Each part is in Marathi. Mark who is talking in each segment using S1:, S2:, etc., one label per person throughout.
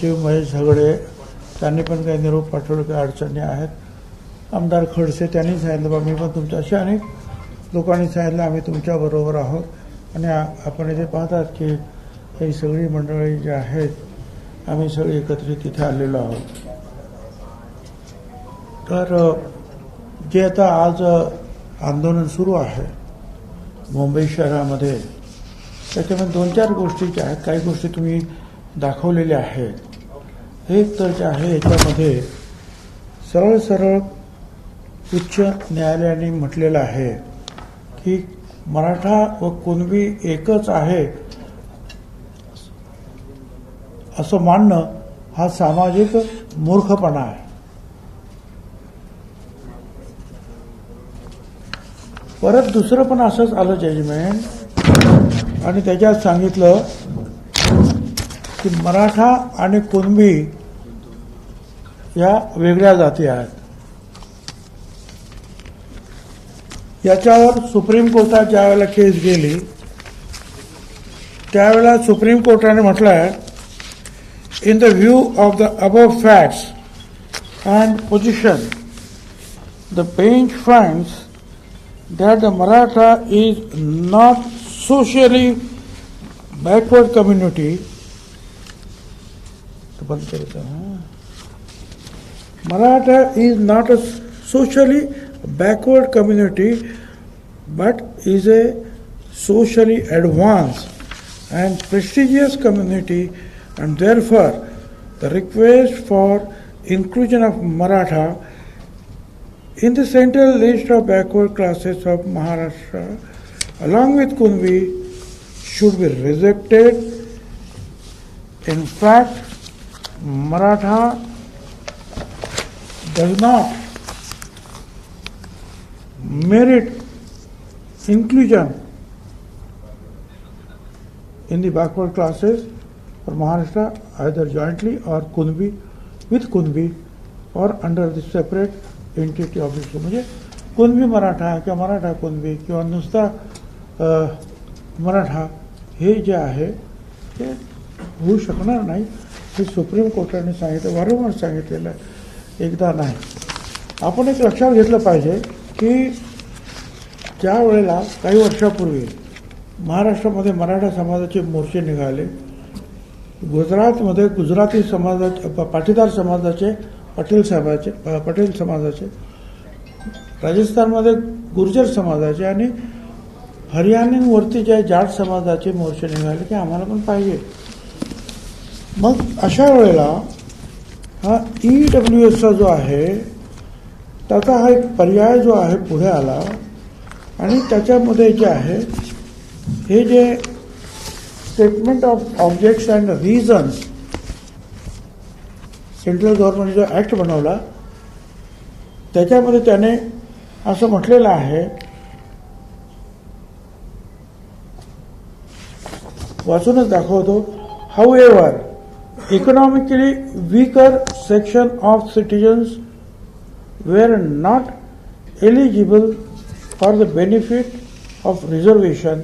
S1: सचिव महेश झगडे त्यांनी पण काही निरोप पाठवले, काही अडचणी आहेत. आमदार खडसे त्यांनी सांगितलं बा मी पण तुमच्याशी, अनेक लोकांनी सांगितलं आम्ही तुमच्याबरोबर आहोत. आणि आपण इथे पाहतात की ही सगळी मंडळी जी आहेत आम्ही सगळे एकत्रित तिथे आलेलो आहोत. तर जे आता आज आंदोलन सुरू आहे मुंबई शहरामध्ये, त्याच्यामध्ये 2-4 गोष्टी ज्या आहेत, काही गोष्टी तुम्ही दाखवलेल्या आहेत. एक तर जे आहे याच्यामध्ये सरळ सरळ उच्च न्यायालयाने म्हटलेलं आहे की मराठा व कुणबी एकच आहे असं मानणं हा सामाजिक मूर्खपणा आहे. परत दुसरं पण असंच आलं जजमेंट, आणि त्याच्यात सांगितलं की मराठा आणि कुणबी या वेगळ्या जाती आहेत. याच्यावर सुप्रीम कोर्टात ज्या वेळेला केस गेली त्यावेळेला सुप्रीम कोर्टाने म्हटलं आहे, in the view of the above facts and position the bench finds that the Maratha is not socially backward community. Maratha is not a socially backward community, but is a socially advanced and prestigious community, and therefore the request for inclusion of Maratha in the central list of backward classes of Maharashtra along with Kunbi should be rejected. In fact, Maratha does not merit inclusion in the backward classes for Maharashtra either jointly or Kunbi with Kunbi or under the separate entity office. म्हणजे कुणबी मराठा किंवा मराठा कुणबी किंवा नुसता मराठा हे जे आहे ते होऊ शकणार नाही, हे सुप्रीम कोर्टाने सांगितलं, वारंवार सांगितलेलं आहे, एकदा नाही. आपण एक लक्षात घेतलं पाहिजे की ज्या वेळेला काही वर्षापूर्वी महाराष्ट्रामध्ये मराठा समाजाचे मोर्चे निघाले, गुजरातमध्ये गुजराती समाजाचे, पाटीदार समाजाचे, पटेल समाजाचे, राजस्थानमध्ये गुर्जर समाजाचे आणि हरियाणावरती जे जाट समाजाचे मोर्चे निघाले की आम्हाला पण पाहिजे. मग अशा वेळेला हा EWSचा जो आहे त्याचा हा एक पर्याय जो आहे पुढे आला, आणि त्याच्यामध्ये जे आहे हे जे statement of objects and reasons central government जो ॲक्ट बनवला त्याच्यामध्ये त्याने असं म्हटलेलं आहे, वाचूनच दाखवतो. However economically weaker section of citizens were not eligible for the benefit of reservation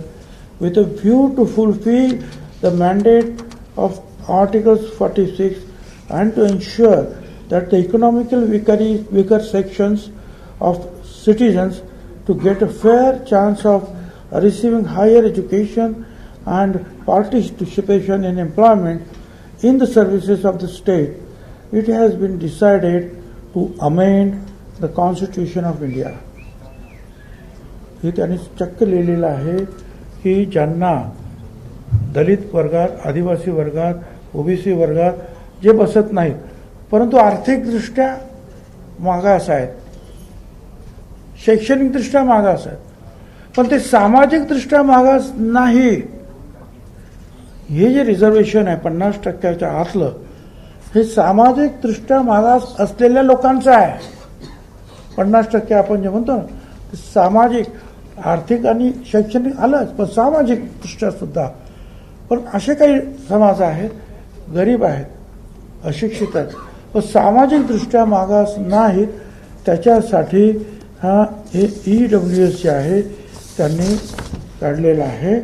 S1: with a view to fulfill the mandate of Articles 46 and to ensure that the economically weaker sections of citizens to get a fair chance of receiving higher education and participation in employment in the services of the state, it has been decided to amend the Constitution of India. हे त्यांनी चक्क लिहिलेलं आहे की ज्यांना दलित वर्गात, आदिवासी वर्गात, ओबीसी वर्गात जे बसत नाहीत परंतु आर्थिकदृष्ट्या मागास आहेत, शैक्षणिकदृष्ट्या मागास आहेत, पण ते सामाजिकदृष्ट्या मागास नाही, हे जे रिझर्वेशन आहे 50% आतलं हे सामाजिकदृष्ट्या मागास असलेल्या लोकांचं आहे. 50% आपण जे म्हणतो ना सामाजिक, आर्थिक आणि शैक्षणिक आलंच, पण सामाजिक दृष्ट्या सुद्धा. पण असे काही समाज आहेत, गरीब आहेत, अशिक्षित आहेत, पण सामाजिक दृष्ट्या मागास नाहीत, त्याच्यासाठी हा हे EWS जे आहे त्यांनी काढलेलं आहे.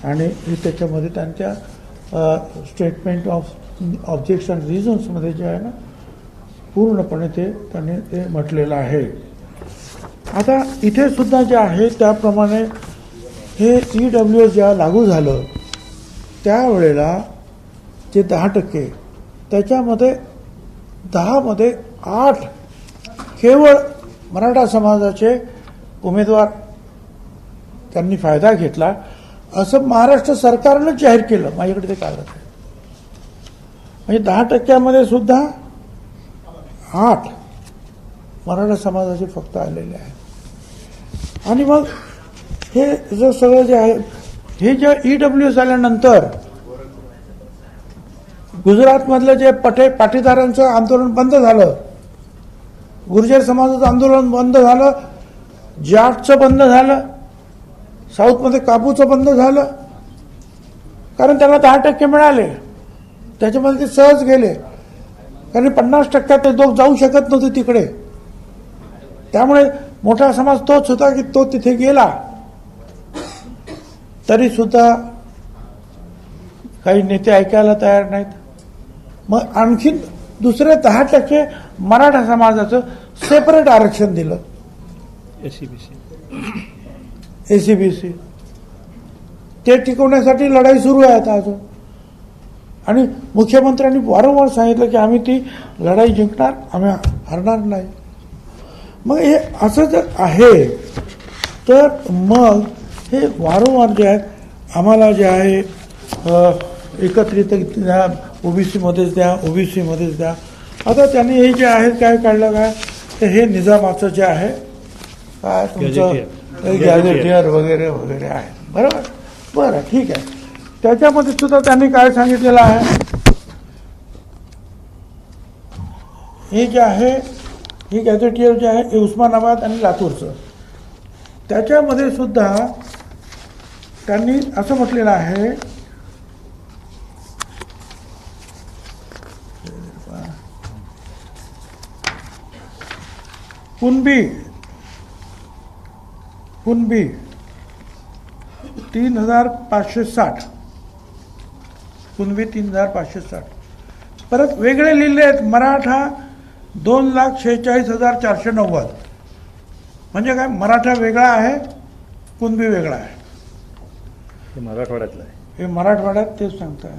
S1: आणि त्याच्यामध्ये त्यांच्या स्टेटमेंट ऑफ ऑब्जेक्शन रिझन्समध्ये जे आहे ना पूर्णपणे त्यांनी ते म्हटलेलं आहे. आता इथे सुद्धा जे आहे त्याप्रमाणे हे EWS जेव्हा लागू झालं त्यावेळेला जे 10% त्याच्यामध्ये 10मध्ये 8 केवळ मराठा समाजाचे उमेदवार त्यांनी फायदा घेतला असं महाराष्ट्र सरकारनं जाहीर केलं. माझ्याकडे ते कागद आहे. म्हणजे 10% सुद्धा 8 मराठा समाजाचे फक्त आलेले आहेत. आणि मग हे जर सगळं जे आहे हे जे EWS आल्यानंतर गुजरातमधलं जे पाटीदारांचं आंदोलन बंद झालं, गुर्जर समाजाचं आंदोलन बंद झालं, जाटचं बंद झालं, साऊथमध्ये काबूचं बंद झालं, कारण त्यांना 10% मिळाले. त्याच्यामध्ये ते सहज गेले, कारण 50% ते लोक जाऊ शकत नव्हते तिकडे. त्यामुळे मोठा समाज तोच होता की तो तिथे गेला. तरी सुद्धा काही नेते ऐकायला तयार नाहीत. मग आणखीन दुसरे 10% मराठा समाजाचं सेपरेट आरक्षण दिलं. एसीबीसी ते टिकवण्यासाठी लढाई सुरू आहे आता अजून. आणि मुख्यमंत्र्यांनी वारंवार सांगितलं की आम्ही ती लढाई जिंकणार, आम्ही हरणार नाही. मग हे असं जर आहे तर मग हे वारंवार जे आहे आम्हाला जे आहे एकत्रित द्या, ओबीसीमध्येच द्या, ओबीसीमध्येच द्या. आता त्यांनी हे जे आहे काय काढलं काय तर हे निजामाचं जे आहे काय तुमचं गॅझेटियर वगैरे वगैरे आहे. बरोबर, बरं ठीक आहे. त्याच्यामध्ये सुद्धा त्यांनी काय सांगितलेलं आहे, हे जे आहे हे गॅझेटियर जे आहे हे उस्मानाबाद आणि लातूरचं. त्याच्यामध्ये सुद्धा त्यांनी असं म्हटलेलं आहे कुणबी 3560, कुणबी 3560. परत वेगळे लिहिले आहेत मराठा 2,46,490. म्हणजे काय, मराठा वेगळा आहे, कुणबी वेगळा आहे.
S2: हे मराठवाड्यातलं आहे.
S1: हे मराठवाड्यात तेच सांगताय.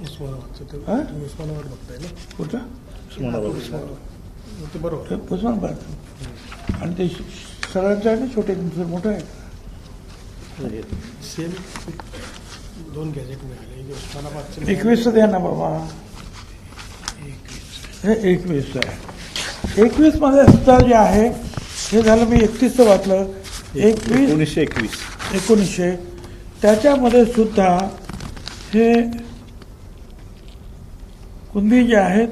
S3: उस्मानाबाद बघताय ना
S1: कुठं?
S3: ते बरोबर
S1: उस्मानाबाद. आणि ते सगळ्यांचं आहे ना, छोटे तुमचं मोठं आहे.
S3: सेम 2 गॅजेट मिळाले. उस्मानाबादचं
S1: 21 द्या ना बाबा. हे 21 आहे. 21 मध्ये सुद्धा जे आहे हे झालं, मी 31 वाचलं. 1921 त्याच्यामध्ये सुद्धा हे कुणबी जे आहेत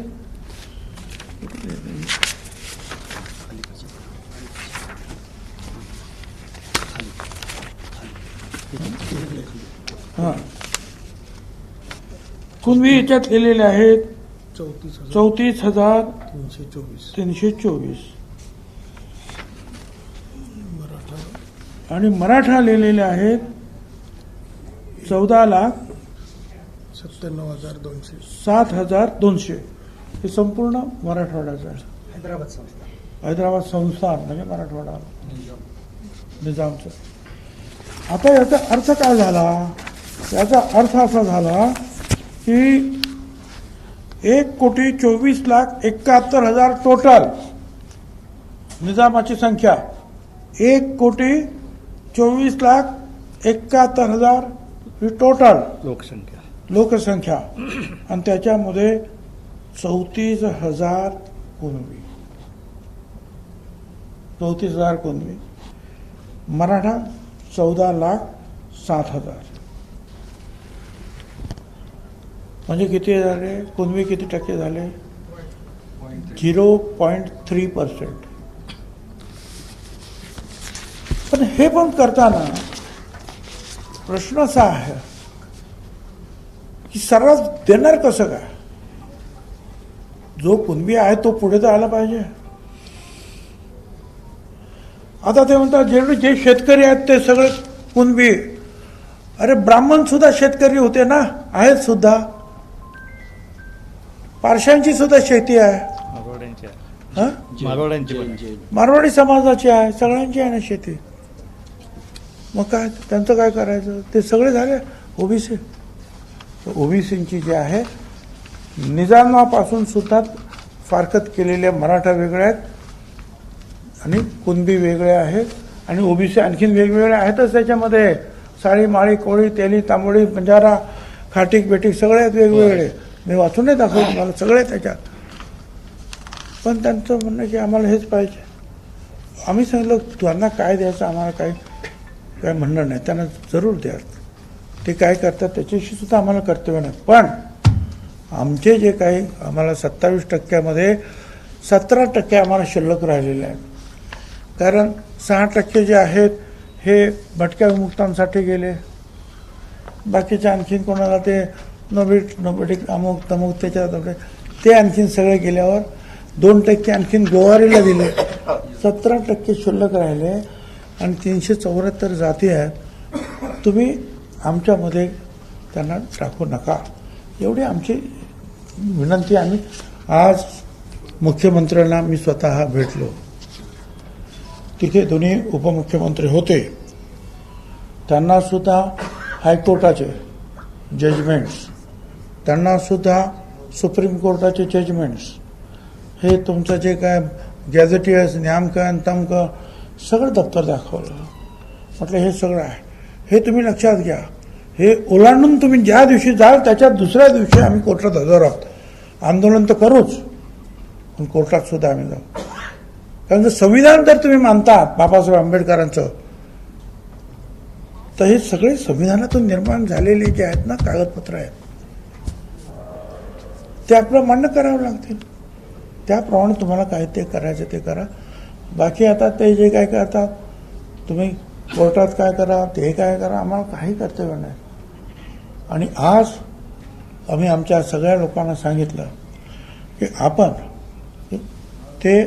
S1: हां कुणबी याच्यात लिहिलेले आहेत 34,324. आणि मराठा लिहिलेले आहेत 14,97,200. हे संपूर्ण मराठवाड्याचं आहे. हैदराबाद संस्थान म्हणजे मराठवाडा निजामचं. आता याचा अर्थ काय झाला? याचा अर्थ असा झाला की 1,24,71,000 टोटल निजामाची संख्या. 1,24,71,000 ही टोटल लोकसंख्या. आणि त्याच्यामध्ये 34,000 कुणबी. 34,000 कुणबी. मराठा 14,07,000. म्हणजे किती झाले? कुणबी किती टक्के झाले? 0.3%. पण हे पण करताना प्रश्न असा आहे की सर्रास देणार कसं काय? जो कुणबी आहे तो पुढे तर आला पाहिजे. आता ते म्हणतात जे शेतकरी आहेत ते सगळे कुणबी. अरे ब्राह्मण सुद्धा शेतकरी होते ना, आहेत सुद्धा. पारशांची सुद्धा शेती आहे.
S2: मारवाड्यांची आहे.
S1: हं?
S2: मारवाड्यांची पण आहे.
S1: मारवाडी समाजाची आहे, सगळ्यांची आहे ना शेती. मग काय त्यांचं काय करायचं? ते सगळे झाले ओबीसी. ओबीसींची जे आहे निजामापासून सुद्धा फारकत केलेल्या मराठा वेगळ्या आहेत आणि कुणबी वेगळे आहेत आणि ओबीसी आणखीन वेगवेगळे आहेतच त्याच्यामध्ये. साळी माळी कोळी तेली तांबोळी बंजारा खाटीक बेटीक सगळे आहेत वेगवेगळे. मी वाचून नाही दाखवलं तुम्हाला, सगळे त्याच्यात. पण त्यांचं म्हणणं की आम्हाला हेच पाहिजे. आम्ही सांगितलं त्यांना काय द्यायचं, आम्हाला काय म्हणणं नाही, त्यांना जरूर द्या. ते काय करतात त्याच्याशी सुद्धा आम्हाला कर्तव्य नाही. पण आमचे जे काही आम्हाला 27% 17% आम्हाला शिल्लक राहिलेले आहेत. कारण 6% जे आहेत हे भटक्या विमुक्तांसाठी गेले. बाकीचे आणखीन कोणाला ते नोबेटी अमुक तमुक त्याच्यात ते आणखीन सगळे गेल्यावर 2% आणखीन गोवारीला दिले. 17% शिल्लक राहिले आणि 374 जाती आहेत. तुम्ही आमच्यामध्ये त्यांना टाकू नका, एवढी आमची विनंती. आम्ही आज मुख्यमंत्र्यांना मी स्वतः भेटलो. तिथे दोन्ही उपमुख्यमंत्री होते. त्यांना सुद्धा हायकोर्टाचे जजमेंट्स, त्यांना सुद्धा सुप्रीम कोर्टाचे जजमेंट्स, हे तुमचं जे काय गॅझेटियर्स न्यामकन तमकं सगळं दप्तर दाखवलं. म्हटलं हे सगळं आहे, हे तुम्ही लक्षात घ्या. हे ओलांडून तुम्ही ज्या दिवशी जाल त्याच्या दुसऱ्या दिवशी आम्ही कोर्टात हजर आहोत. आंदोलन तर करूच, पण कोर्टात सुद्धा आम्ही जाऊ. कारण जर संविधान जर तुम्ही मानता बाबासाहेब आंबेडकरांचं, तर हे सगळे संविधानातून निर्माण झालेले जे आहेत ना कागदपत्र आहेत, ते आपलं मान्य करावं लागतील. त्याप्रमाणे तुम्हाला काय ते करायचं ते करा. बाकी आता ते जे काय करतात तुम्ही कोर्टात काय करा ते काय करा, आम्हाला काही कर्तव्य नाही. आणि आज आम्ही आमच्या सगळ्या लोकांना सांगितलं की आपण ते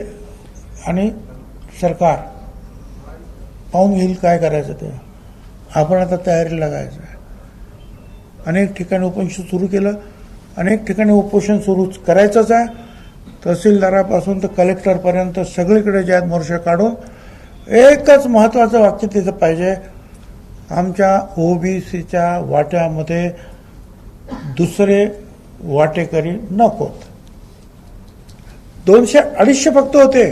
S1: आणि सरकार पाहून घेईल काय करायचं ते. आपण आता तयारीला लागायचं आहे. अनेक ठिकाणी उपोषण सुरू केलं, अनेक ठिकाणी उपोषण सुरू करायचंच आहे. तहसीलदारापासून तर कलेक्टरपर्यंत सगळीकडे जे आहेत मोर्चे काढून एकच महत्त्वाचं वाक्य तिथं पाहिजे, आमच्या ओबीसीच्या वाट्यामध्ये दुसरे वाटेकरी नकोत. 200-250 फक्त होते,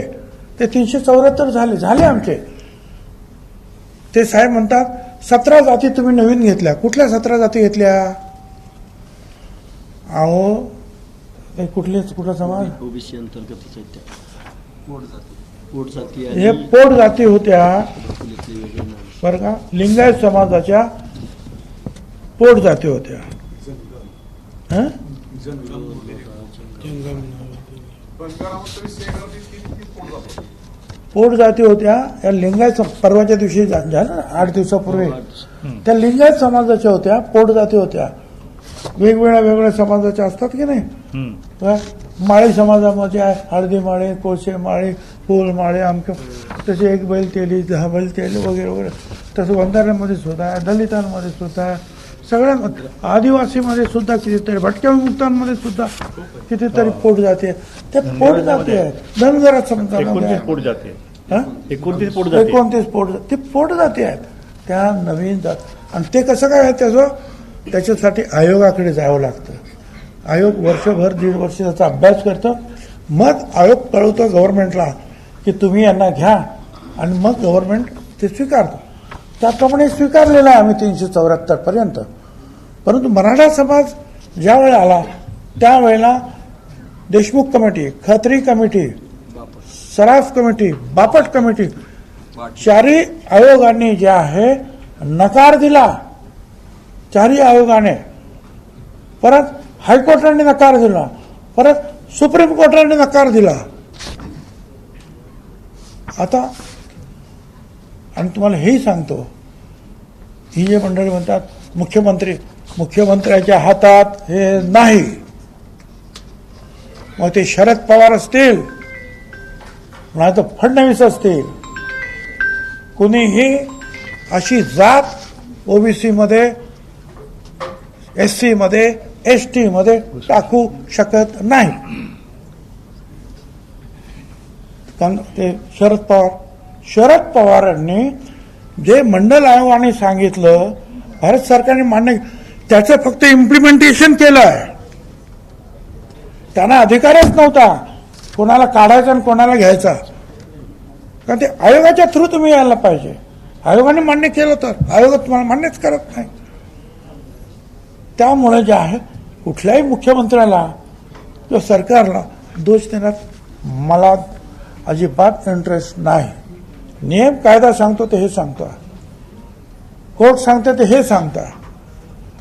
S1: ते 374 झाले आमचे. ते साहेब म्हणतात 17 जाती तुम्ही नवीन घेतल्या. कुठल्या 17 जाती घेतल्या? अहो कुठला समाज?
S4: ओबीसी अंतर्गतच आहेत त्या. पोट जाती
S1: हे पोट जाती होत्या बरं का. लिंगायत समाजाच्या पोट जाती होत्या. हं? पोट जाती होत्या. या लिंगायत परवाच्या दिवशी झालं ना 8 दिवसापूर्वी, त्या लिंगायत समाजाच्या होत्या, पोट जाती होत्या. वेगवेगळ्या समाजाच्या असतात की नाही. माळी समाजामध्ये आहे हळदी माळे, कोळसे माळे, फुल माळे, आमच्या तसे 1 बैल तेली 10 बैल तेली वगैरे वगैरे. तसं वंजाऱ्यांमध्ये सुद्धा आहे, दलितांमध्ये सुद्धा आहे, सगळ्यांमध्ये, आदिवासीमध्ये सुद्धा कितीतरी, भटक्या विमुक्तांमध्ये सुद्धा कितीतरी पोट जाते. त्या पोट जाती आहेत. धनगरात समाजामध्ये
S2: पोट जाते. 29 पोट जाते.
S1: 29 पोट ते पोट जाती आहेत. त्या नवीन जात आणि ते कसं काय आहे त्याच्यासाठी आयोगाकडे जावं लागतं. आयोग वर्षभर 1.5 वर्ष त्याचा अभ्यास करतं. मग आयोग कळवतो गव्हर्नमेंटला की तुम्ही यांना घ्या आणि मग गव्हर्नमेंट ते स्वीकारतं. त्याप्रमाणे स्वीकारलेलं आहे आम्ही 374 पर्यंत. परंतु मराठा समाज ज्या वेळेला आला त्यावेळेला देशमुख कमिटी, खत्री कमिटी, सराफ कमिटी, बापट कमिटी, 4ही आयोगांनी जे आहे नकार दिला. 4ही आयोगाने, परत हायकोर्टाने नकार दिला, परत सुप्रीम कोर्टाने नकार दिला. आता आणि तुम्हाला हेही सांगतो, ही जे मंडळी म्हणतात मुख्यमंत्र्याच्या हातात हे नाही, मग ते शरद पवार असतील नाही तर फडणवीस असतील, कुणीही अशी जात ओबीसी मध्ये, एससी मध्ये ST मध्ये टाकू शकत नाही. ते शरद पवारांनी जे मंडल आयोगाने सांगितलं, भारत सरकारने मान्य, त्याचं फक्त इम्प्लिमेंटेशन केलं आहे. त्यांना अधिकारच नव्हता कोणाला काढायचा आणि कोणाला घ्यायचा. कारण ते आयोगाच्या थ्रू तुम्ही यायला पाहिजे. आयोगाने मान्य केलं तर आयोग तुम्हाला मान्यच करत नाही. त्यामुळे जे आहे कुठल्याही मुख्यमंत्र्याला किंवा सरकारला दोष देण्यात मला अजिबात इंटरेस्ट नाही. नियम कायदा सांगतो ते हे सांगतो, कोर्ट सांगते ते हे सांगता,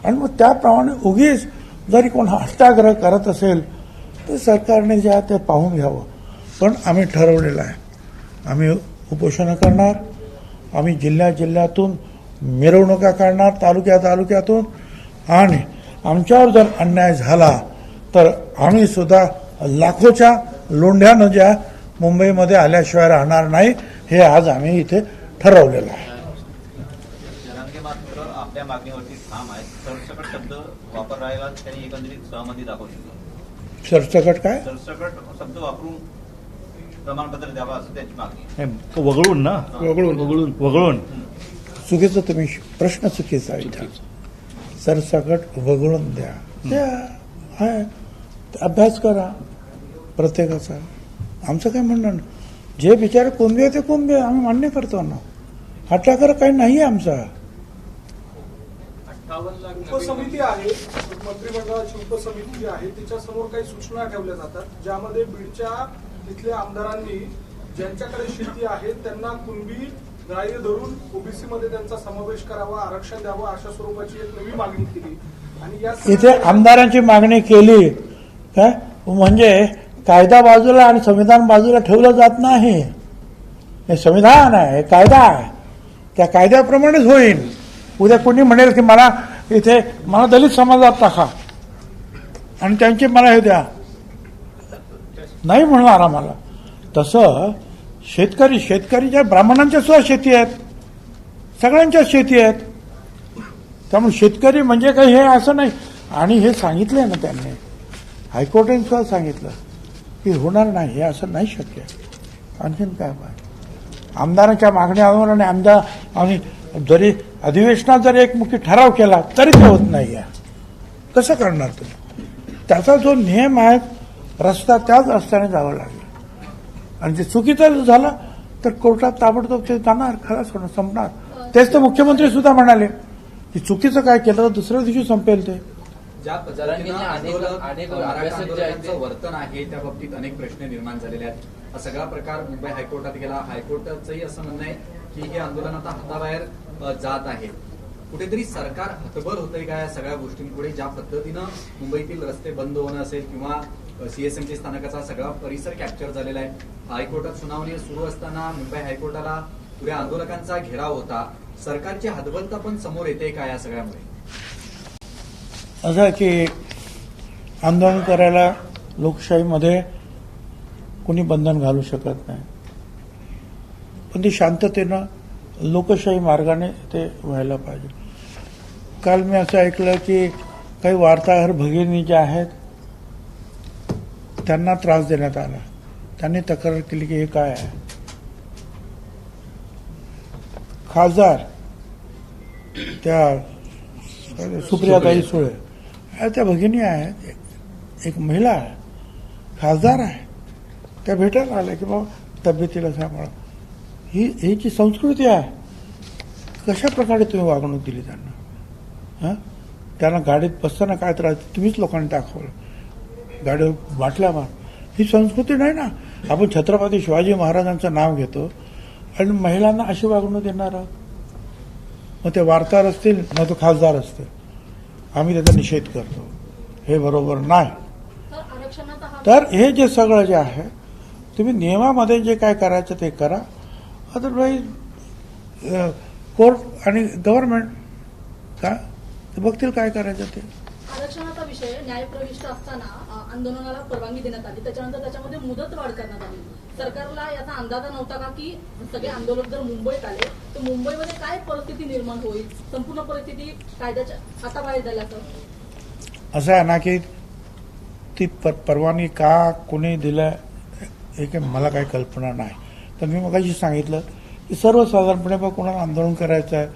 S1: आणि मग त्याप्रमाणे उगीच जरी कोण हत्याग्रह करत असेल तर सरकारने जे आहे ते पाहून घ्यावं. पण आम्ही ठरवलेलं आहे, आम्ही उपोषणं करणार, आम्ही जिल्ह्यातून मिरवणुका काढणार, तालुक्यातून, आणि आमच्यावर जर अन्याय झाला तर आम्ही सुद्धा लाखोच्या लोंढ्यानं ज्या मुंबईमध्ये आल्याशिवाय राहणार नाही, हे आज आम्ही इथे ठरवलेलं आहे.
S5: जरांगे मात्र आपल्या मागणीवरती ठाम आहेत. सरसकट शब्द वापरायला त्यांनी एकंदरीत सहमती दाखवली.
S1: सरसकट काय?
S5: सरसकट शब्द वापरून प्रमाणपत्र द्यावं असं त्यांची मागणी आहे.
S2: वगळून ना, वगळून
S1: चुकीचं तुम्ही प्रश्न चुकीचा आहे. सरसकट वगळून द्या, आहे अभ्यास करा प्रत्येकाचा. आमचं काय म्हणणं, जे बिचारे कुंभी आहे ते कुंभी आहे, आम्ही मान्य करतो ना. हट्टाकर काही नाही आमचा.
S3: उपसमिती आहे, मंत्रिमंडळाची उपसमिती जी आहे तिच्यासमोर काही सूचना ठेवल्या जातात, ज्यामध्ये बीडच्या तिथल्या आमदारांनी ज्यांच्याकडे शेती आहे त्यांना कुणबी ग्राह्य धरून ओबीसी मध्ये त्यांचा समावेश करावा, आरक्षण द्यावं, अशा स्वरूपाची एक नवी मागणी केली. आणि या
S1: इथे आमदारांची मागणी केली काय म्हणजे कायदा बाजूला आणि संविधान बाजूला ठेवलं जात नाही. हे संविधान आहे, हे कायदा आहे, त्या कायद्याप्रमाणेच होईल. उद्या कोणी म्हणेल की मला दलित समाजात टाका आणि त्यांची मला हे द्या, नाही म्हणणार आम्हाला. तसं शेतकरी ज्या ब्राह्मणांच्या सुद्धा शेती आहेत, सगळ्यांच्या शेती आहेत. त्यामुळे शेतकरी म्हणजे काही हे असं नाही. आणि हे सांगितलंय ना त्यांनी, हायकोर्टाने सुद्धा सांगितलं की होणार नाही, हे असं नाही शक्य. आणखीन काय पाहिजे? आमदारांच्या मागण्यावर आणि जरी अधिवेशनात जर एकमुखी ठराव केला तरी ते होत नाही आहे. कसं करणार तुम्ही? त्याचा जो नियम आहे रस्ता, त्याच रस्त्याने जावं लागेल. आणि जे चुकीचं झालं तर कोर्टात ताबडतोब ते जाणार, खरंच होणार, संपणार. तेच तर मुख्यमंत्री सुद्धा म्हणाले की चुकीचं काय केलं तर दुसऱ्या दिवशी संपेल ते.
S6: ज्या पद्धतीनं अनेक आंदोलकांचं वर्तन आहे त्या बाबतीत अनेक प्रश्न निर्माण झालेले आहेत. हा सगळा प्रकार मुंबई हायकोर्टात गेला. हायकोर्टाचंही असं म्हणणं आहे की हे आंदोलन आता हाताबाहेर जात आहे. कुठेतरी सरकार हतबल होतंय का या सगळ्या गोष्टींपुढे? ज्या पद्धतीनं मुंबईतील रस्ते बंद होणं असेल किंवा सीएसएमटी स्थानकाचा सगळा परिसर कॅप्चर झालेला आहे. हायकोर्टात सुनावणी सुरू असताना मुंबई हायकोर्टाला पुढे आंदोलकांचा घेराव होता. सरकारची हतबलता पण समोर येते का या सगळ्यामुळे?
S1: असं की आंदोलन करायला लोकशाहीमध्ये कोणी बंधन घालू शकत नाही, पण ते शांततेनं लोकशाही मार्गाने ते व्हायला पाहिजे. काल मी असं ऐकलं की काही वार्ताहर भगिनी ज्या आहेत त्यांना त्रास देण्यात आला. त्यांनी तक्रार केली की हे काय आहे. खासदार त्या सुप्रियाताई सुळे त्या भगिनी आहेत, एक महिला आहे, खासदार आहे, त्या भेटायला आल्या की बाबा तब्येतीला सांभाळा. ही जी संस्कृती आहे, कशा प्रकारे तुम्ही वागणूक दिली त्यांना? त्यांना गाडीत बसताना काय त्रास तुम्हीच लोकांनी दाखवलं, गाडीवर वाटल्यावर. ही संस्कृती नाही ना. आपण छत्रपती शिवाजी महाराजांचं नाव घेतो आणि महिलांना अशी वागणूक देणार आहोत. मग ते वार्ताहर असतील ना तो खासदार असतील, आम्ही त्याचा निषेध करतो. हे बरोबर नाही. तर हे जे सगळं जे आहे तुम्ही नियमामध्ये जे काय करायचं ते करा. अदरवाईज कोर्ट आणि गव्हर्नमेंट का ते बघतील काय करायचं ते.
S7: आरक्षणाचा विषय न्यायप्रविष्ट असताना आंदोलनाला परवानगी देण्यात आली, त्याच्यानंतर त्याच्यामध्ये मुदतवाढ करण्यात आली. सरकारला याचा अंदाजा नव्हता का की सगळे आंदोलक जर मुंबईत आले तर मुंबईमध्ये काय परिस्थिती निर्माण होईल, संपूर्ण परिस्थिती कायद्याच्या हाताबाहेर झाल्याचं?
S1: असं आहे ना की ती परवानगी का कोणी दिलं हे काही मला काही कल्पना नाही. तर मी मगाशी सांगितलं की सर्वसाधारणपणे बा कोणाला आंदोलन करायचं आहे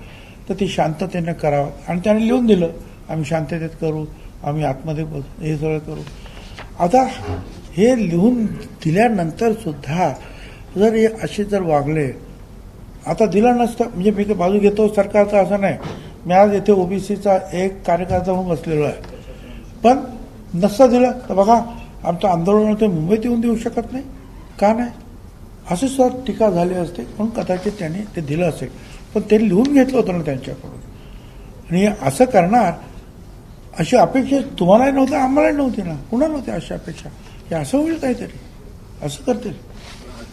S1: तर ती शांततेने करावं, आणि त्याने लिहून दिलं आम्ही शांततेत करू, आम्ही आतमध्ये बसू, हे सगळं करू. आता हे लिहून दिल्यानंतर सुद्धा जर हे असे जर वागले, आता दिलं नसतं म्हणजे मी काही बाजू घेतो सरकारचा असं नाही, मी आज येथे ओबीसीचा एक कार्यकर्ता म्हणून बसलेलो आहे, पण नसतं दिलं तर बघा आमचं आंदोलन ते मुंबईत येऊन देऊ शकत नाही, का नाही, अशी सुद्धा टीका झाली असते. म्हणून कदाचित त्यांनी ते दिलं असेल, पण ते लिहून घेतलं होतं ना त्यांच्याकडून. आणि असं करणार अशी अपेक्षा तुम्हालाही नव्हती, आम्हालाही नव्हती ना, कुणाला नव्हती अशी अपेक्षा की असं होईल काहीतरी, असं करतील.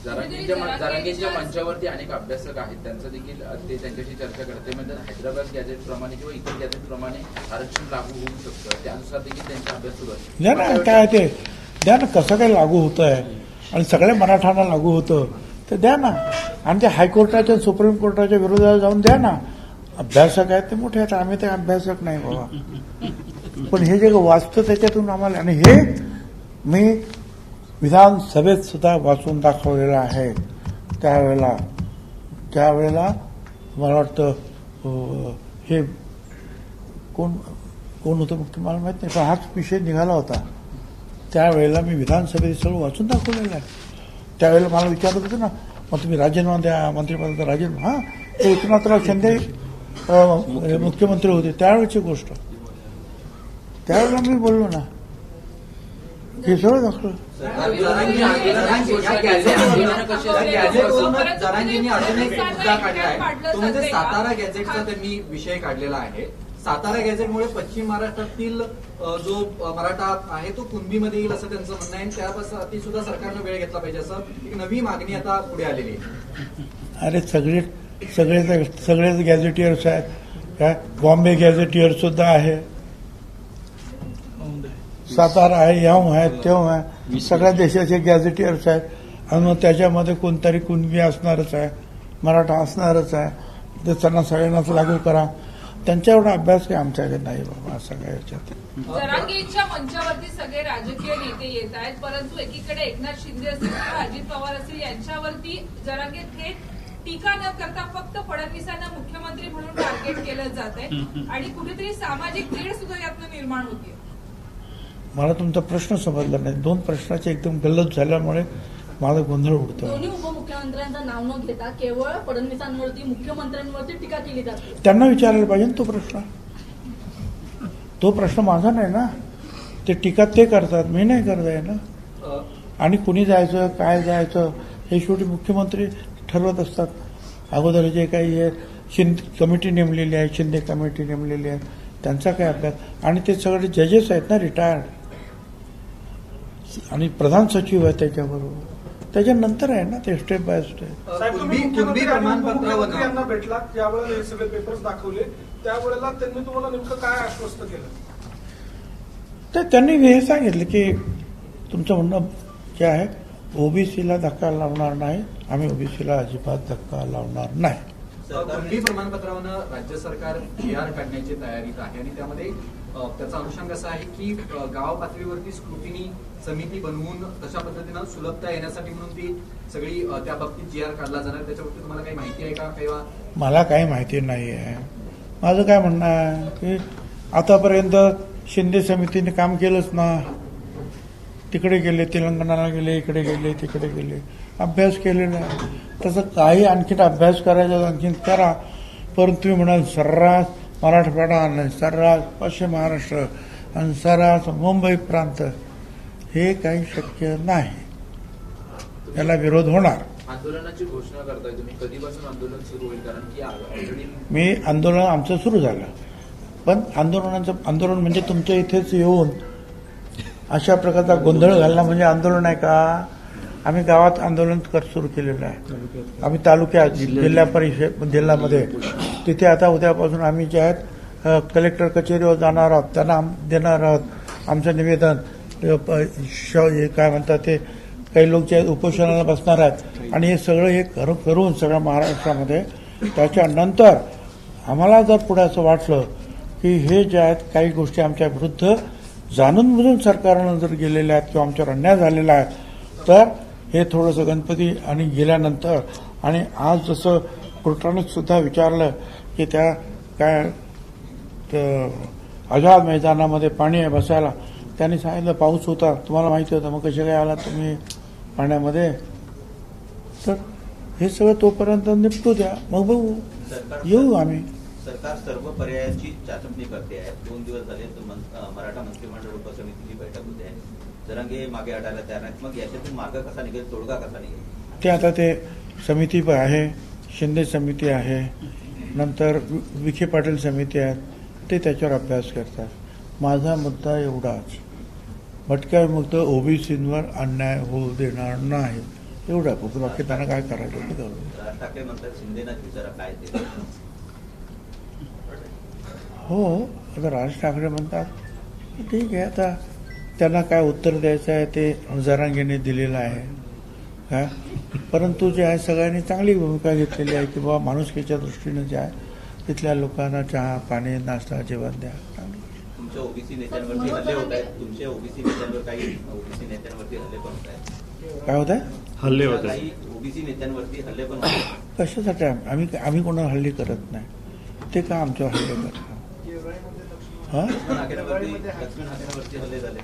S8: जरांगेच्या मंचावरती अनेक अभ्यासक आहेत, त्यांचं देखील ते त्यांच्याशी चर्चा करते. म्हणजे हैदराबाद गॅझेट प्रमाणे किंवा इतर गॅझेट प्रमाणे आरक्षण लागू होऊ शकतं, त्यानुसार देखील त्यांचा अभ्यास सुरू आहे.
S1: द्या ना, काय ते द्या ना, कसं काय लागू होतं आहे आणि सगळ्या मराठांना लागू होतं तर द्या ना, आणि ते हायकोर्टाच्या सुप्रीम कोर्टाच्या विरोधात जाऊन द्या ना. अभ्यासक आहेत ते मोठे आहेत, आम्ही ते अभ्यासक नाही बाबा, पण हे जे वाचतं त्याच्यातून आम्हाला, आणि हे मी विधानसभेत सुद्धा वाचून दाखवलेलं आहे. त्यावेळेला मला वाटतं हे कोण होतं मुख्य मला माहित नाही, पण हाच विषय निघाला होता. त्यावेळेला मी विधानसभेत सगळं वाचून दाखवलेलं आहे. त्यावेळेला मला विचारत होतं ना, मग तुम्ही राजीनामा द्या, मंत्रिपदाचा राजीनामा. हां, ते एकनाथराव शिंदे मुख्यमंत्री होते त्यावेळेची गोष्ट. त्यावेळेला मी बोललो ना, हे सगळं दाखवलं.
S6: जरांगेंनी अजून एक मुद्दा काढलाय, तो म्हणजे सातारा गॅझेटचा त्यांनी विषय काढलेला आहे. सातारा गॅझेटमुळे पश्चिम महाराष्ट्रातील जो मराठा आहे तो कुणबीमध्ये येईल असं त्यांचं म्हणणं आहे. त्यापासून सुद्धा सरकारनं वेळ घेतला पाहिजे असं एक नवी मागणी आता पुढे आलेली आहे.
S1: अरे सगळेच गॅझेटियर्स आहेत, काय बॉम्बे गॅझेटियर सुद्धा आहे, सातारा आहे, याहून आहे, तेव्हा आहे, सगळ्या देशाचे गॅझेटियर्स आहेत. आणि मग त्याच्यामध्ये कोणतरी कुणबी असणारच आहे, मराठा असणारच आहे, तर त्यांना सगळ्यांनाच लागू करा. त्यांच्या एवढा अभ्यास काही आमच्याकडे नाही बाबा असं काय याच्यात.
S9: जरांगेच्या मंचावरती सगळे राजकीय नेते येत आहेत, परंतु एकीकडे एकनाथ शिंदे असतील किंवा अजित पवार असतील यांच्यावरती जरांगे थेट टीका न करता फक्त फडणवीसांना मुख्यमंत्री म्हणून टार्गेट केलं जात आहे आणि कुठेतरी सामाजिक तेढ सुद्धा यातनं निर्माण होते.
S1: मला तुमचा प्रश्न समजला नाही. दोन प्रश्नाचे एकदम गल्लत झाल्यामुळे माझा गोंधळ उडतो.
S7: दोन्ही उपमुख्यमंत्र्यांचं नाव न घेता केवळ फडणवीसांवरती मुख्यमंत्र्यांवरती टीका केली जाते.
S1: त्यांना विचारायला पाहिजे ना तो प्रश्न माझा नाही ना. ते टीका ते करतात, मी नाही करत आहे ना. आणि कुणी जायचं काय जायचं हे शेवटी मुख्यमंत्री ठरवत असतात. अगोदर जे काही शिंदे कमिटी नेमलेली आहे, शिंदे कमिटी नेमलेली आहे, त्यांचा काय अभ्यास, आणि ते सगळे जजेस आहेत ना रिटायर्ड, आणि प्रधान सचिव आहे त्याच्याबरोबर, त्याच्यानंतर आहे ना ते स्टेप बाय स्टेप.
S3: साहेब, तुम्ही मुख्यमंत्री यांना भेटला, त्यावेळेला हे सगळे पेपर्स दाखवले, त्यावेळेला त्यांनी तुम्हाला नेमकं काय आश्वस्त केलं?
S1: तर त्यांनी हे सांगितलं की तुमचं म्हणणं जे आहे ओबीसीला धक्का लावणार नाही, आम्ही ओबीसीला अजिबात धक्का लावणार नाही.
S6: कुणबी प्रमाणपत्रावरनं राज्य सरकार PR काढण्याची तयारीत आहे आणि त्यामध्ये त्याचा अनुषंग असा आहे की गाव पातळीवरती स्क्रुटिनी समिती बनवून तशा पद्धतीनं सुलभता येण्यासाठी म्हणून ती सगळी त्या बाबतीत GR काढला जाणार. त्याच्यावरती तुम्हाला काही माहिती आहे का? किंवा
S1: मला काही माहिती नाही आहे. माझं काय म्हणणं आहे की आतापर्यंत शिंदे समितीने काम केलंच ना. तिकडे गेले, तेलंगणाला गेले, इकडे गेले, तिकडे गेले, अभ्यास केलेला आहे. तसं काही आणखीन अभ्यास करायचा आणखीन करा. परंतु तुम्ही म्हणाल सर्रास मराठवाडा आणि सर्रास पश्चिम महाराष्ट्र आणि सर्रास मुंबई प्रांत, हे काही शक्य नाही. याला विरोध होणार.
S8: आंदोलनाची घोषणा करताय तुम्ही, कधीपासून आंदोलन सुरू होईल? कारण की ऑलरेडी
S1: मी आंदोलन आमचं सुरू झालं, पण आंदोलन म्हणजे तुमच्या इथेच येऊन अशा प्रकारचा गोंधळ घालणं म्हणजे आंदोलन आहे का? आम्ही गावात आंदोलन सुरू केलेलं आहे. आम्ही तालुक्यात, जिल्हा परिषद, जिल्ह्यामध्ये, तिथे आता उद्यापासून आम्ही जे आहेत कलेक्टर कचेरीवर जाणार आहोत, त्यांना देणार आहोत आमचं निवेदन. काय म्हणतात ते, काही लोक जे उपोषणाला बसणार आहेत, आणि हे सगळं हे करून सगळ्या महाराष्ट्रामध्ये. त्याच्यानंतर आम्हाला जर पुढे असं वाटलं की हे जे आहेत काही गोष्टी आमच्या विरुद्ध जाणून बुजून सरकारनं जर गेलेले आहेत किंवा आमच्यावर अन्याय झालेला आहे तर हे थोडंसं गणपती आणि गेल्यानंतर आणि आज जसं कोर्टाने सुद्धा विचारलं की त्या काय आझाद मैदानामध्ये पाणी आहे बसायला, त्यांनी सांगितलं पाऊस होता, तुम्हाला माहिती होतं, मग कसे काय आला तुम्ही पाण्यामध्ये? तर हे सगळं तोपर्यंत निपटू द्या, मग बघू, येऊ आम्ही.
S5: सरकार सर्व पर्यायाची चाचपणी करते आहे. 2 दिवस झाले मराठा मंत्रिमंडळ उपसमितीची बैठक होते आहे. जरांगे मागे हटायला तयार नाहीत. मग याच्यातून मार्ग कसा निघेल, तोडगा कसा निघेल?
S1: ते आता ते समिती आहे, शिंदे समिती आहे, नंतर विखे पाटील समिती आहेत, ते त्याच्यावर अभ्यास करतात. माझा मुद्दा एवढाच, भटक्या विमुक्त ओबीसींवर अन्याय होऊ देणार नाही, एवढा. बाकी त्यांना काय करायचं ते करू.
S5: राज ठाकरे म्हणतात शिंदेना विचारा काय ते.
S1: हो, आता राज ठाकरे म्हणतात ठीक आहे, आता त्यांना काय उत्तर द्यायचं आहे ते जरांगेने दिलेलं आहे काय. परंतु जे आहे सगळ्यांनी चांगली भूमिका घेतलेली आहे की बाबा माणुसकीच्या दृष्टीने जे आहे तिथल्या लोकांना चहा पाणी नाश्ता जेवण द्या.
S5: तुमच्या ओबीसी नेत्यांवरती हल्ले होत आहेत, तुमच्या ओबीसी नेत्यांवर काही ओबीसी नेत्यांवरती हल्ले पण होत आहेत.
S1: काय होत आहे?
S2: हल्ले होत
S5: काही ओबीसी नेत्यांवरती हल्ले पण होत आहेत.
S1: कशासाठी? आम्ही कोणाला हल्ली करत नाही, ते का आमच्यावर हल्ले करतात? हा,
S5: लक्ष्मण हाकेंवरती हल्ले झाले.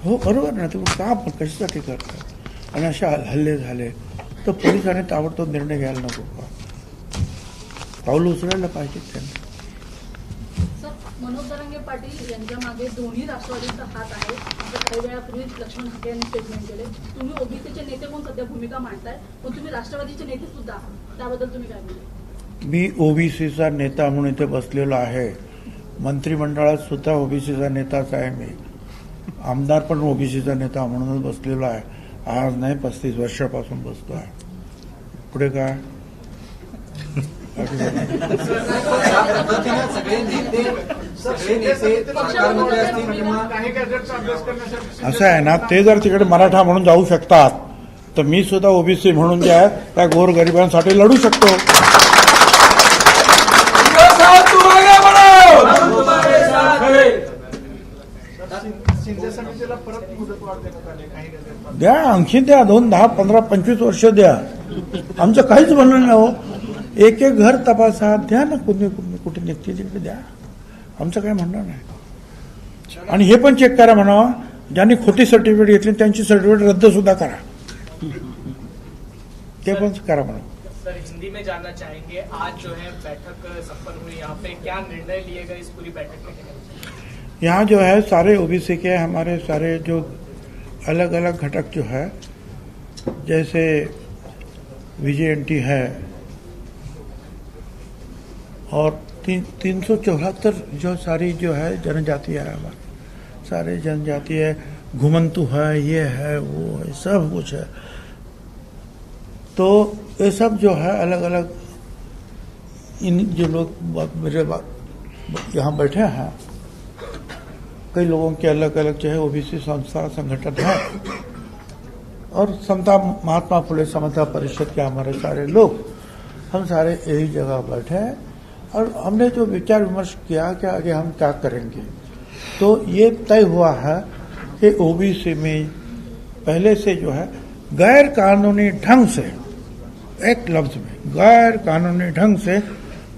S1: हो बरोबर ना, तुम्ही का पण कशासाठी करतात? आणि असे हल्ले झाले तर पोलिसांनी ताबडतोब निर्णय घ्यायला नको का? पाऊल उचलायला पाहिजे त्यांनी.
S7: सर, मनोज जरांगे पाटील यांच्या मागे दोन्ही राष्ट्रवादीचा हात आहे असं काही वेळापूर्वी लक्ष्मण हाके यांनी स्टेटमेंट केले. तुम्ही ओबीसीचे नेते म्हणून सध्या भूमिका मांडताय, पण तुम्ही राष्ट्रवादीचे नेते सुद्धा आहात, त्याबद्दल तुम्ही काय बोलता?
S1: मी ओबीसीचा नेता म्हणून इथे बसलेलो आहे. मंत्रिमंडळात सुद्धा ओबीसीचा नेताच आहे मी. आमदार पण ओबीसीचा नेता म्हणूनच बसलेलो आहे. आज नाही, 35 वर्षापासून बसतो आहे. पुढे काय? असं आहे ना, ते जर तिकडे मराठा म्हणून जाऊ शकतात तर मी सुद्धा ओबीसी म्हणून जे आहे त्या गोरगरिबांसाठी लढू शकतो.
S3: शिंदे समितीला परत मुदतवाढ देण्यात आली, काही गॅजेट
S1: द्या, आणखी द्या, 2, 10, 15, 25 वर्ष द्या. आमचं काहीच म्हणणं नाही हो. एक एक घर तपासा, द्या ना, कुठे निघतील तिकडे द्या. आमचं काही म्हणणं नाही. आणि हे पण चेक करा म्हणावा, ज्यांनी खोटी सर्टिफिकेट घेतली त्यांची सर्टिफिकेट रद्द सुद्धा करा, ते पण करा म्हणा.
S10: सर, हिंदी में जानना चाहेंगे, आज जो है बैठक संपन्न हुई, यहाँ पे क्या निर्णय लिए गए इस पूरी बैठक में?
S1: यहाँ जो है सारे ओबीसी के हमारे सारे जो अलग अलग घटक जो है, जैसे VJNT है और 374 जो सारी जो है जनजाति है, हमारे सारे जनजाति है, घुमंतु है, ये है, वो है, सब कुछ है. तो ये सब जो है अलग अलग इन जो लोग मेरे यहाँ बैठे हैं, कई लोगों के अलग अलग जो है ओबीसी संस्था संगठन है और समता महात्मा फुले समता परिषद के हमारे सारे लोग, हम सारे यही जगह बैठे हैं और हमने जो विचार विमर्श किया कि आगे हम क्या करेंगे. तो ये तय हुआ है कि ओबीसी में पहले से जो है गैर कानूनी ढंग से, एक लफ्ज में गैर कानूनी ढंग से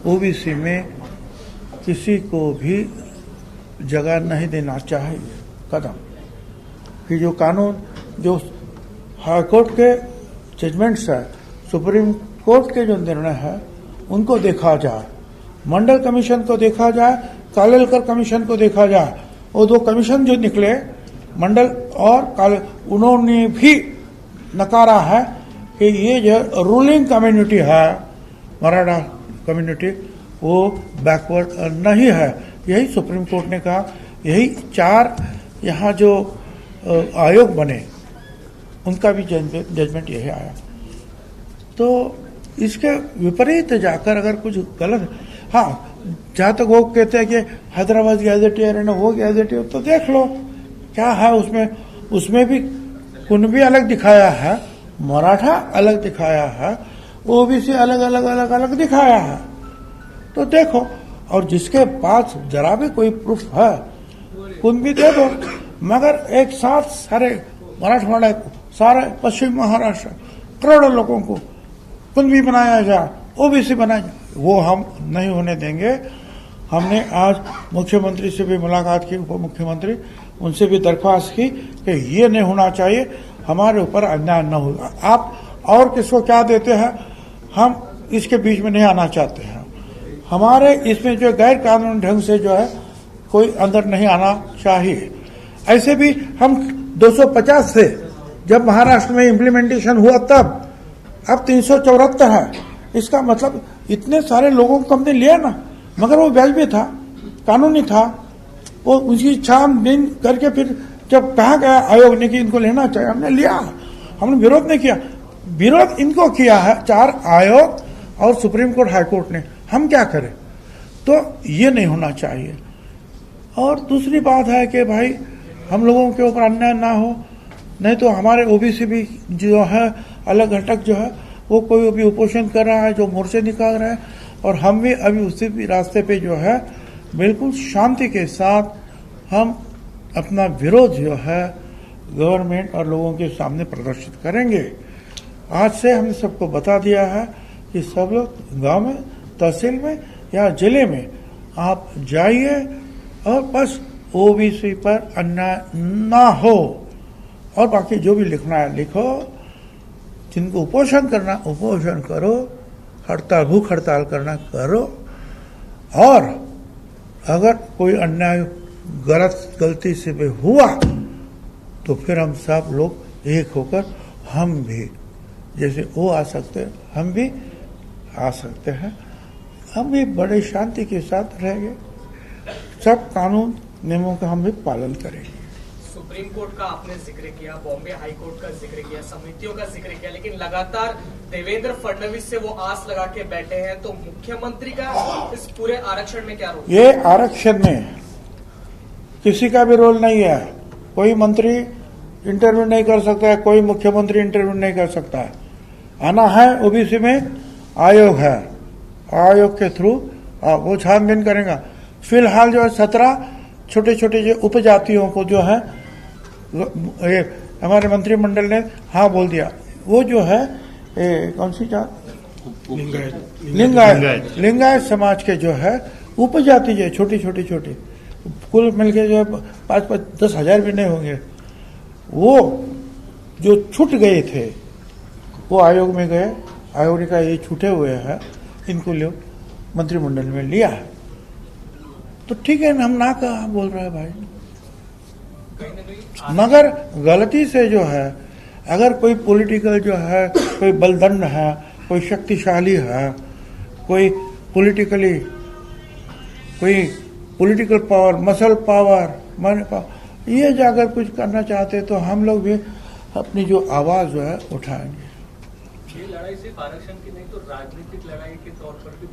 S1: ओबीसी में किसी को भी जगह नहीं देना चाहिए. कदम कि जो कानून, जो हाईकोर्ट के जजमेंट्स है, सुप्रीम कोर्ट के जो निर्णय है, उनको देखा जाए, मंडल कमीशन को देखा जाए, कालेलकर कमीशन को देखा जाए. वो 2 कमीशन जो निकले, मंडल और उन्होंने भी नकारा है कि ये जो रूलिंग कम्युनिटी है, मराठा कम्युनिटी, वो बैकवर्ड नहीं है. यही सुप्रीम कोर्ट ने कहा. यही 4 यहाँ जो आयोग बने उनका भी जजमेंट यही आया. तो इसके विपरीत जाकर अगर कुछ गलत, हाँ, जहाँ तक वो कहते हैं कि हैदराबाद गैजेटियर है ना, वो गैजेटियर, तो देख लो क्या है उसमें. उसमें भी कुनबी अलग दिखाया है, मराठा अलग दिखाया है, ओबीसी अलग अलग अलग अलग दिखाया है. तो देखो, और जिसके पास जरा भी कोई प्रूफ है कुनबी दे दो, मगर एक साथ सारे मराठवाड़ा, सारे पश्चिम महाराष्ट्र, करोड़ों लोगों को कुणबी बनाया जाए, ओबीसी बनाया जाए, वो हम नहीं होने देंगे। हमने आज मुख्यमंत्री से भी मुलाकात की, उप मुख्यमंत्री, उनसे भी दरख्वास्त की कि ये नहीं होना चाहिए, हमारे ऊपर अन्याय न होगा। आप और किसको क्या देते हैं, हम इसके बीच में नहीं आना चाहते हैं। हमारे इसमें जो गैर कानूनी ढंग से जो है कोई अंदर नहीं आना चाहिए। ऐसे भी हम 250 से जब महाराष्ट्र में इम्प्लीमेंटेशन हुआ तब, अब 374 है। इसका मतलब इतने सारे लोगों को हमने लिया ना, मगर वो वाजिब था, कानूनी था। वो उसकी छानबीन करके फिर जब कहा गया आयोग ने कि इनको लेना चाहिए, हमने लिया, हमने विरोध नहीं किया। विरोध इनको किया है 4 आयोग और सुप्रीम कोर्ट, हाई कोर्ट ने। हम क्या करें? तो ये नहीं होना चाहिए। और दूसरी बात है कि भाई हम लोगों के ऊपर अन्याय ना हो, नहीं तो हमारे ओबीसी भी जो है अलग घटक जो है वो कोई अभी उपोषण कर रहा है, जो मोर्चे निकाल रहा है, और हम भी अभी उसी भी रास्ते पे जो है बिल्कुल शांति के साथ हम अपना विरोध जो है गवर्नमेंट और लोगों के सामने प्रदर्शित करेंगे। आज से हमने सबको बता दिया है कि सब लोग गांव में, तहसील में या जिले में आप जाइए और बस ओबीसी पर अन्याय ना हो, और बाकी जो भी लिखना है लिखो, जिनको उपोषण करना उपोषण करो, हड़ताल भूख हड़ताल करना करो, और अगर कोई अन्याय गलती से भी हुआ तो फिर हम सब लोग एक होकर हम भी, जैसे वो आ सकते हैं हम भी आ सकते हैं, हम भी बड़े शांति के साथ रहेंगे, सब कानून नियमों का हम भी पालन करेंगे।
S10: सुप्रीम कोर्ट का आपने जिक्र किया, बॉम्बे हाई कोर्ट का जिक्र किया, समितियों का जिक्र किया, लेकिन लगातार देवेंद्र फडणवीस से वो आस लगा के बैठे हैं, तो मुख्यमंत्री का इस पूरे आरक्षण में क्या रोल?
S1: ये आरक्षण में किसी का भी रोल नहीं है। कोई मंत्री इंटरव्यू नहीं कर सकता है, कोई मुख्यमंत्री इंटरव्यू नहीं कर सकता है। आना है ओबीसी में आयोग है, आयोग के थ्रू वो छानबीन करेगा। फिलहाल जो है 17 छोटे छोटे जो उपजातियों को जो है हमारे मंत्रिमंडल ने हाँ बोल दिया, वो जो है कौन सी जात, लिंगायत समाज के जो है उपजाति जो है छोटी छोटी कुल मिलके जो है 5-10 हजार भी नहीं होंगे, वो जो छूट गए थे वो आयोग में गए। आयोग ने कहा ये छूटे हुए हैं, इनको लोग मंत्रिमंडल में लिया है, तो ठीक है, हम ना कहा बोल रहे हैं भाई। मगर गलती से जो है अगर कोई पॉलिटिकल जो है, कोई बलदंड है, कोई शक्तिशाली है, कोई पॉलिटिकल पावर, मसल पावर, मनी पावर, ये जाकर कुछ करना चाहते तो हम लोग भी अपनी जो आवाज जो है उठाएंगे।
S10: ये लड़ाई सिर्फ आरक्षण की नहीं तो राजनीतिक लड़ाई के तौर पर भी